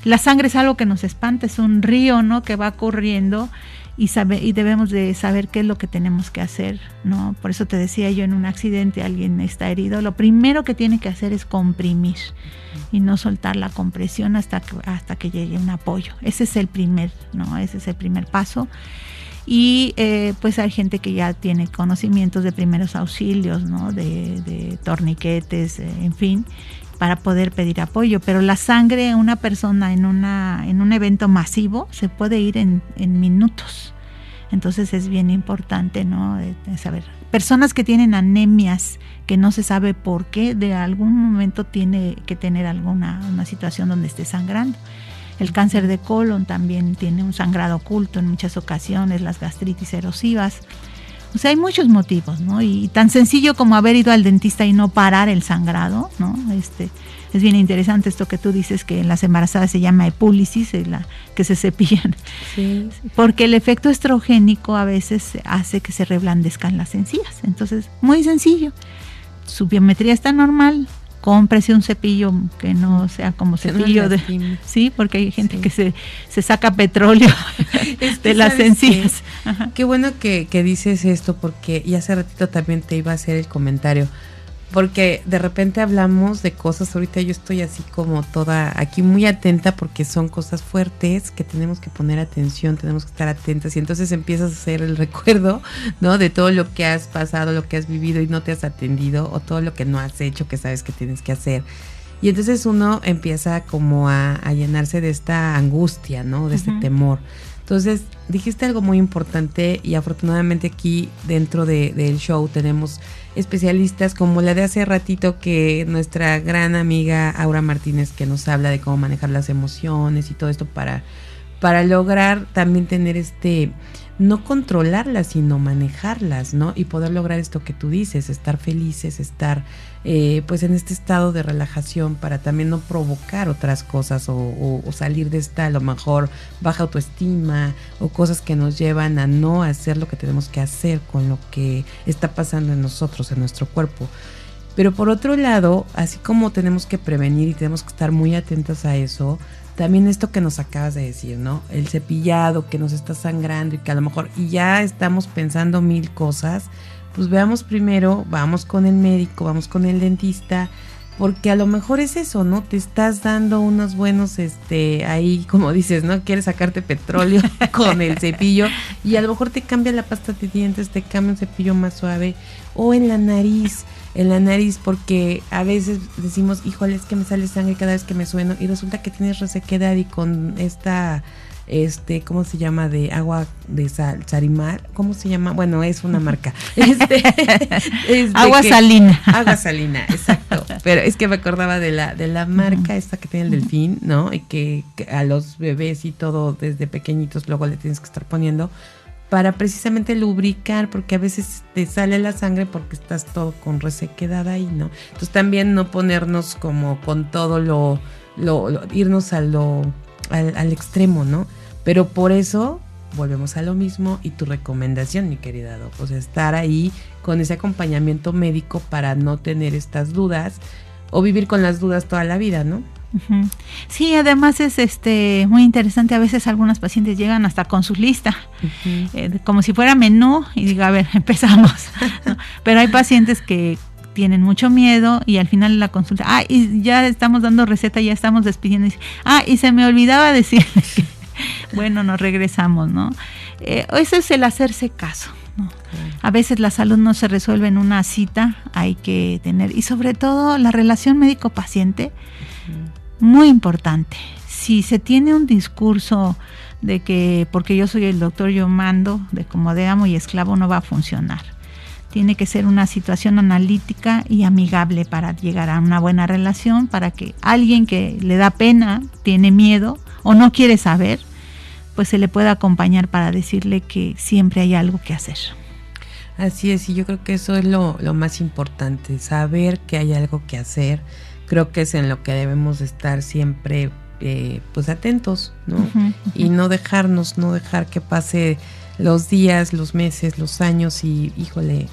la sangre es algo que nos espanta, es un río, ¿no? Que va corriendo y debemos de saber qué es lo que tenemos que hacer, ¿no? Por eso te decía yo, en un accidente alguien está herido, lo primero que tiene que hacer es comprimir y no soltar la compresión hasta que llegue un apoyo. Ese es el primer paso. Y pues hay gente que ya tiene conocimientos de primeros auxilios, ¿no? De torniquetes, en fin, para poder pedir apoyo. Pero la sangre, una persona en un evento masivo se puede ir en minutos. Entonces es bien importante, ¿no? De saber. Personas que tienen anemias, que no se sabe por qué, de algún momento tiene que tener una situación donde esté sangrando. El cáncer de colon también tiene un sangrado oculto en muchas ocasiones, las gastritis erosivas. O sea, hay muchos motivos, ¿no? Y tan sencillo como haber ido al dentista y no parar el sangrado, ¿no? Es bien interesante esto que tú dices, que en las embarazadas se llama epúlisis, que se cepillan. Sí. Porque el efecto estrogénico a veces hace que se reblandezcan las encías. Entonces, muy sencillo. Su biometría está normal. Cómprese un cepillo que no sea como cepillo de... Sí, porque hay gente que se saca petróleo de las encías. Qué bueno que dices esto, porque y hace ratito también te iba a hacer el comentario, porque de repente hablamos de cosas, ahorita yo estoy así como toda aquí muy atenta porque son cosas fuertes que tenemos que poner atención, tenemos que estar atentas y entonces empiezas a hacer el recuerdo, ¿no? De todo lo que has pasado, lo que has vivido y no te has atendido o todo lo que no has hecho que sabes que tienes que hacer. Y entonces uno empieza como a llenarse de esta angustia, ¿no? De este temor. Entonces, dijiste algo muy importante y afortunadamente aquí dentro del show tenemos especialistas como la de hace ratito, que nuestra gran amiga Aura Martínez, que nos habla de cómo manejar las emociones y todo esto para lograr también tener no controlarlas, sino manejarlas, ¿no? Y poder lograr esto que tú dices, estar felices, estar pues en este estado de relajación para también no provocar otras cosas o salir de esta a lo mejor baja autoestima o cosas que nos llevan a no hacer lo que tenemos que hacer con lo que está pasando en nosotros, en nuestro cuerpo. Pero por otro lado, así como tenemos que prevenir y tenemos que estar muy atentos a eso, también esto que nos acabas de decir, ¿no? El cepillado que nos está sangrando y que a lo mejor y ya estamos pensando 1000 cosas, pues veamos primero, vamos con el médico, vamos con el dentista, porque a lo mejor es eso, ¿no? Te estás dando unos buenos, ahí como dices, ¿no? Quieres sacarte petróleo con el cepillo y a lo mejor te cambia la pasta de dientes, te cambia un cepillo más suave o en la nariz, porque a veces decimos, híjole, es que me sale sangre cada vez que me sueno y resulta que tienes resequedad y con esta, ¿cómo se llama? De agua de Sarimar, ¿cómo se llama? Bueno, es una marca. Agua salina. Agua salina, exacto. Pero es que me acordaba de la marca esta que tiene el delfín, ¿no? Y que a los bebés y todo desde pequeñitos luego le tienes que estar poniendo, para precisamente lubricar, porque a veces te sale la sangre porque estás todo con resequedad ahí, ¿no? Entonces también no ponernos como con todo irnos al extremo, ¿no? Pero por eso volvemos a lo mismo, y tu recomendación, mi querida Doc, pues estar ahí con ese acompañamiento médico para no tener estas dudas o vivir con las dudas toda la vida, ¿no? Uh-huh. Sí, además es muy interesante, a veces algunos pacientes llegan hasta con su lista, uh-huh, como si fuera menú, y digo, a ver, empezamos, ¿no? Pero hay pacientes que tienen mucho miedo y al final de la consulta, y ya estamos dando receta, ya estamos despidiendo, y se me olvidaba decirle que, bueno, nos regresamos, ¿no? Eso es el hacerse caso, ¿no? A veces la salud no se resuelve en una cita, hay que tener, y sobre todo la relación médico-paciente, muy importante. Si se tiene un discurso de que porque yo soy el doctor yo mando, de como de amo y esclavo, no va a funcionar. Tiene que ser una situación analítica y amigable para llegar a una buena relación, para que alguien que le da pena, tiene miedo o no quiere saber, pues se le pueda acompañar para decirle que siempre hay algo que hacer. Así es, y yo creo que eso es lo más importante, saber que hay algo que hacer. Creo que es en lo que debemos de estar siempre pues atentos, ¿no? Uh-huh, uh-huh. Y no dejar que pase los días, los meses, los años y híjole,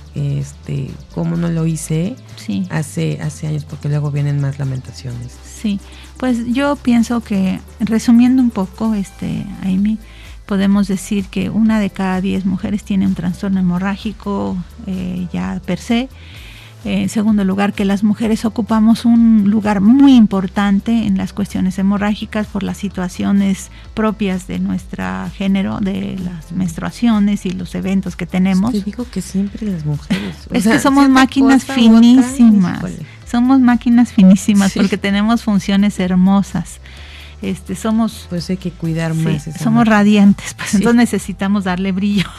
cómo no lo hice, sí, hace años, porque luego vienen más lamentaciones. Sí, pues yo pienso que, resumiendo un poco, Amy, podemos decir que 1 de cada 10 mujeres tiene un trastorno hemorrágico ya per se. En segundo lugar, que las mujeres ocupamos un lugar muy importante en las cuestiones hemorrágicas por las situaciones propias de nuestro género, de las menstruaciones y los eventos que tenemos. Te digo que siempre las mujeres. Es que somos máquinas finísimas. Somos máquinas finísimas, sí, porque tenemos funciones hermosas. Somos, pues hay que cuidar más, somos radiantes, pues sí, entonces necesitamos darle brillo.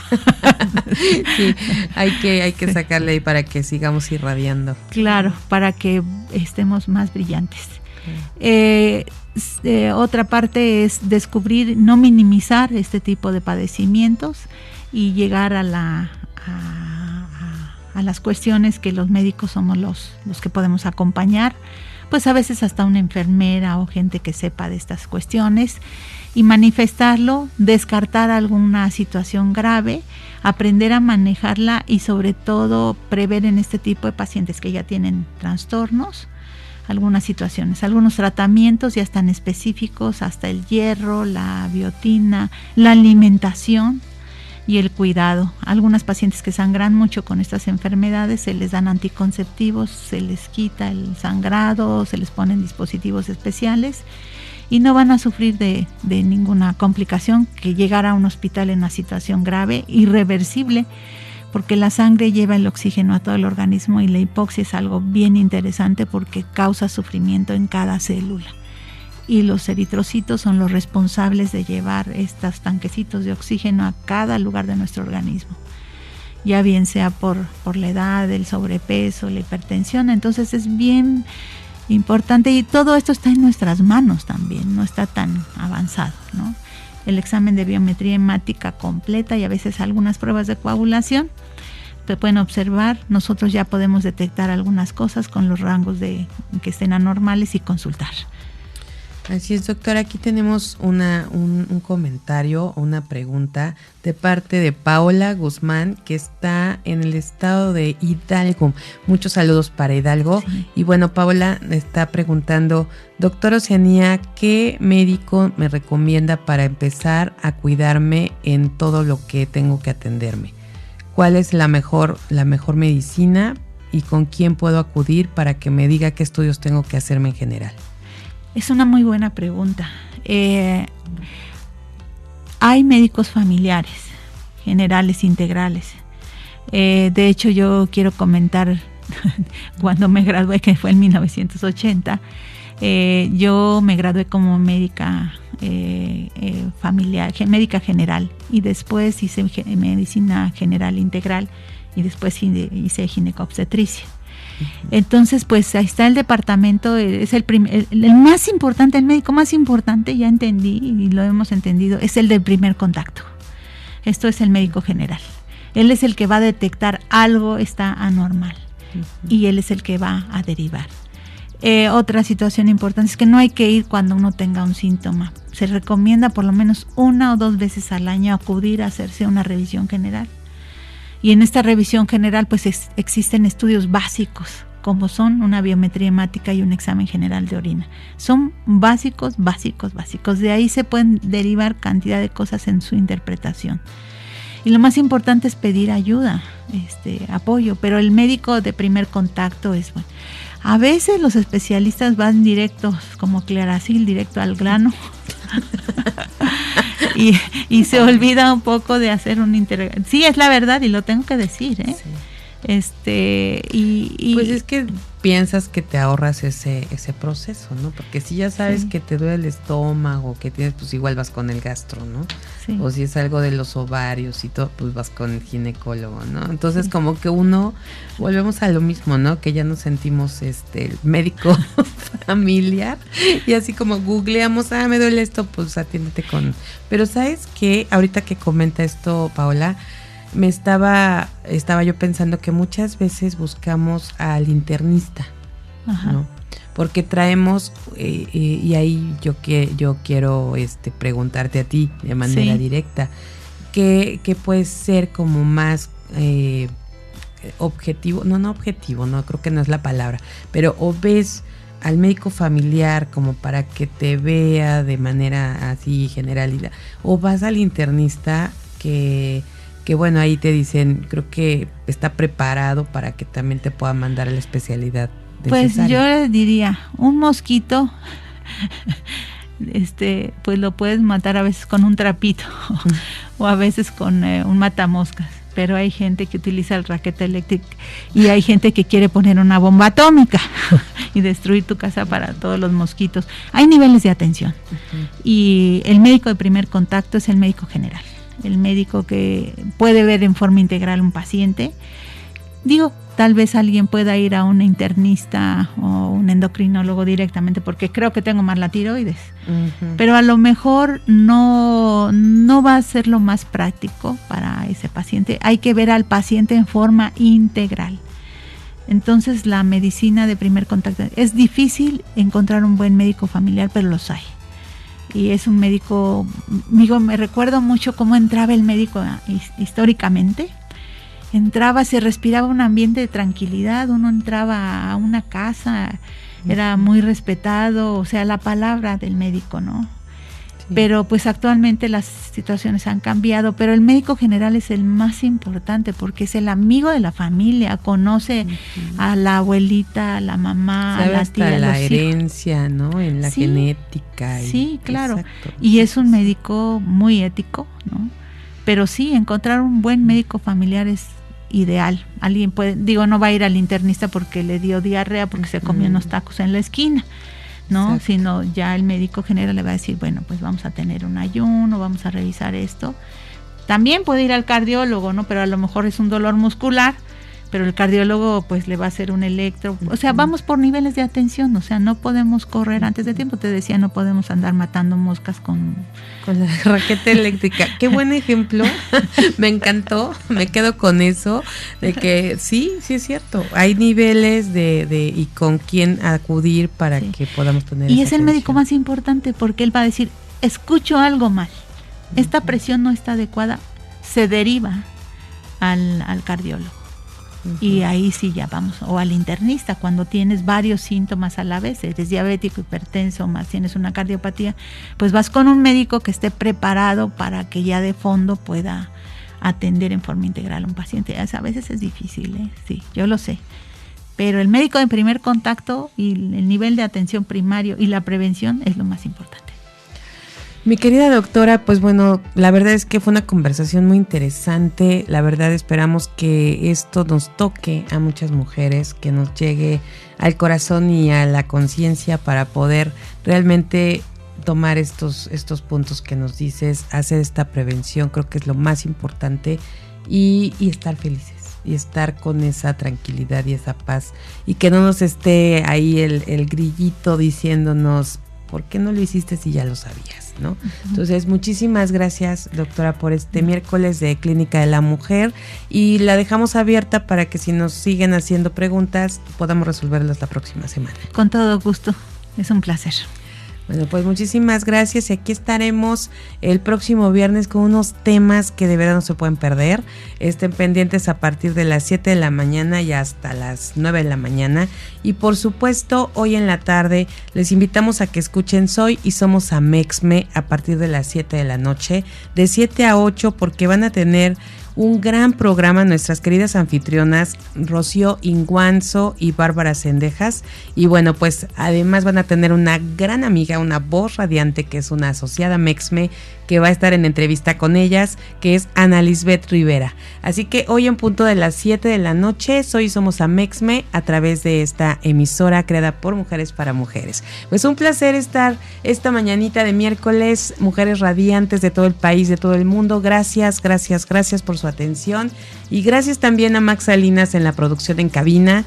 Sí, hay que sacarle ahí para que sigamos irradiando. Claro, para que estemos más brillantes. Otra parte es descubrir, no minimizar este tipo de padecimientos y llegar a las cuestiones que los médicos somos los que podemos acompañar. Pues a veces hasta una enfermera o gente que sepa de estas cuestiones, y manifestarlo, descartar alguna situación grave, aprender a manejarla y sobre todo prever en este tipo de pacientes que ya tienen trastornos algunas situaciones, algunos tratamientos ya están específicos, hasta el hierro, la biotina, la alimentación y el cuidado. Algunas pacientes que sangran mucho con estas enfermedades se les dan anticonceptivos, se les quita el sangrado, se les ponen dispositivos especiales y no van a sufrir de ninguna complicación que llegar a un hospital en una situación grave, irreversible, porque la sangre lleva el oxígeno a todo el organismo y la hipoxia es algo bien interesante porque causa sufrimiento en cada célula. Y los eritrocitos son los responsables de llevar estos tanquecitos de oxígeno a cada lugar de nuestro organismo, ya bien sea por la edad, el sobrepeso, la hipertensión. Entonces es bien importante y todo esto está en nuestras manos también, no está tan avanzado, ¿no? El examen de biometría hemática completa y a veces algunas pruebas de coagulación se pueden observar. Nosotros ya podemos detectar algunas cosas con los rangos que estén anormales y consultar. Así es, doctora. Aquí tenemos un comentario, una pregunta de parte de Paola Guzmán, que está en el estado de Hidalgo. Muchos saludos para Hidalgo. Sí. Y bueno, Paola está preguntando, doctora Oceanía, ¿qué médico me recomienda para empezar a cuidarme en todo lo que tengo que atenderme? ¿Cuál es la mejor medicina y con quién puedo acudir para que me diga qué estudios tengo que hacerme en general? Es una muy buena pregunta. Hay médicos familiares, generales, integrales. De hecho, yo quiero comentar, cuando me gradué, que fue en 1980, yo me gradué como médica familiar, médica general, y después hice medicina general integral, y después hice ginecobstetricia. Entonces, pues ahí está el departamento, es el más importante, el médico más importante, ya entendí y lo hemos entendido, es el del primer contacto. Esto es el médico general. Él es el que va a detectar algo está anormal y él es el que va a derivar. Otra situación importante es que no hay que ir cuando uno tenga un síntoma. Se recomienda por lo menos 1 o 2 veces al año acudir a hacerse una revisión general. Y en esta revisión general pues existen estudios básicos, como son una biometría hemática y un examen general de orina. Son básicos. De ahí se pueden derivar cantidad de cosas en su interpretación. Y lo más importante es pedir ayuda, apoyo, pero el médico de primer contacto es bueno. A veces los especialistas van directos, como Claracil, directo al grano. y se olvida un poco de hacer un interrogatorio. Sí, es la verdad y lo tengo que decir, ¿eh? Sí. Pues es que piensas que te ahorras ese proceso, ¿no? Porque si ya sabes que te duele el estómago, que tienes, pues igual vas con el gastro, ¿no? Sí. O si es algo de los ovarios y todo, pues vas con el ginecólogo, ¿no? Entonces como que volvemos a lo mismo, ¿no? Que ya nos sentimos el médico familiar y así como googleamos, me duele esto, pues atiéndete con... Pero ¿sabes qué? Ahorita que comenta esto, Paola, estaba yo pensando que muchas veces buscamos al internista, ¿no? Porque traemos, y ahí yo quiero preguntarte a ti de manera directa, que puede ser como más objetivo, no objetivo, no creo que no es la palabra, pero o ves al médico familiar como para que te vea de manera así general, o vas al internista que bueno, ahí te dicen, creo que está preparado para que también te pueda mandar a la especialidad necesaria. Pues yo les diría, un mosquito, pues lo puedes matar a veces con un trapito o a veces con un matamoscas, pero hay gente que utiliza el raquete eléctrico y hay gente que quiere poner una bomba atómica y destruir tu casa para todos los mosquitos. Hay niveles de atención y el médico de primer contacto es el médico general. El médico que puede ver en forma integral un paciente. Tal vez alguien pueda ir a un internista o un endocrinólogo directamente porque creo que tengo más la tiroides. Pero a lo mejor no va a ser lo más práctico para ese paciente. Hay que ver al paciente en forma integral. Entonces la medicina de primer contacto, es difícil encontrar un buen médico familiar, pero los hay. Y es un médico, me recuerdo mucho cómo entraba el médico históricamente. Se respiraba un ambiente de tranquilidad, uno entraba a una casa, era muy respetado, o sea, la palabra del médico, ¿no? Sí. Pero pues actualmente las situaciones han cambiado, pero el médico general es el más importante porque es el amigo de la familia, conoce a la abuelita, a la mamá, sabe a la hasta tía, la herencia, ¿no? En la genética. Sí, claro. Y es un médico muy ético, ¿no? Pero sí, encontrar un buen médico familiar es ideal. Alguien puede, no va a ir al internista porque le dio diarrea, porque se comió unos tacos en la esquina, ¿no? Exacto. Sino ya el médico general le va a decir, bueno, pues vamos a tener un ayuno, vamos a revisar esto. También puede ir al cardiólogo, ¿no? Pero a lo mejor es un dolor muscular, pero el cardiólogo pues le va a hacer un electro. O sea, vamos por niveles de atención, o sea, no podemos correr antes de tiempo. Te decía, no podemos andar matando moscas con la raqueta eléctrica. Qué buen ejemplo. Me encantó, me quedo con eso, de que sí es cierto. Hay niveles de y con quién acudir para que podamos tener y esa es el atención. Médico más importante porque él va a decir, escucho algo mal, esta presión no está adecuada, se deriva al cardiólogo. Y ahí sí ya vamos, o al internista, cuando tienes varios síntomas a la vez, eres diabético, hipertenso, más tienes una cardiopatía, pues vas con un médico que esté preparado para que ya de fondo pueda atender en forma integral a un paciente. A veces es difícil, sí, yo lo sé, pero el médico de primer contacto y el nivel de atención primario y la prevención es lo más importante. Mi querida doctora, pues bueno, la verdad es que fue una conversación muy interesante. La verdad esperamos que esto nos toque a muchas mujeres, que nos llegue al corazón y a la conciencia para poder realmente tomar estos puntos que nos dices, hacer esta prevención, creo que es lo más importante y estar felices y estar con esa tranquilidad y esa paz y que no nos esté ahí el grillito diciéndonos ¿por qué no lo hiciste si ya lo sabías, no? Entonces, muchísimas gracias, doctora, por este miércoles de Clínica de la Mujer, y la dejamos abierta para que si nos siguen haciendo preguntas, podamos resolverlas la próxima semana. Con todo gusto, es un placer. Bueno, pues muchísimas gracias, y aquí estaremos el próximo viernes con unos temas que de verdad no se pueden perder. Estén pendientes a partir de las 7 de la mañana y hasta las 9 de la mañana. Y por supuesto, hoy en la tarde les invitamos a que escuchen Soy y Somos Amexme a partir de las 7 de la noche, de 7 a 8, porque van a tener un gran programa nuestras queridas anfitrionas Rocío Inguanzo y Bárbara Cendejas, y bueno, pues además van a tener una gran amiga, una voz radiante que es una asociada Mexme, que va a estar en entrevista con ellas, que es Ana Lisbeth Rivera. Así que hoy en punto de las 7 de la noche, Soy y Somos Amexme, a través de esta emisora creada por Mujeres para Mujeres. Pues un placer estar esta mañanita de miércoles, mujeres radiantes de todo el país, de todo el mundo. Gracias por su atención, y gracias también a Max Salinas en la producción en cabina.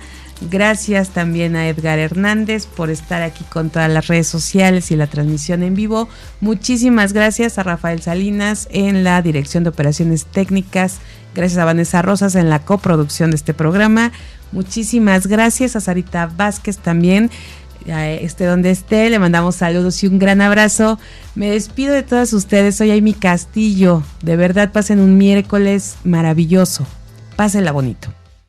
Gracias también a Edgar Hernández por estar aquí con todas las redes sociales y la transmisión en vivo. Muchísimas gracias a Rafael Salinas en la dirección de operaciones técnicas. Gracias a Vanessa Rosas en la coproducción de este programa. Muchísimas gracias a Sarita Vázquez también. Donde esté, le mandamos saludos y un gran abrazo. Me despido de todas ustedes. Soy Amy Castillo. De verdad, pasen un miércoles maravilloso. Pásenla bonito.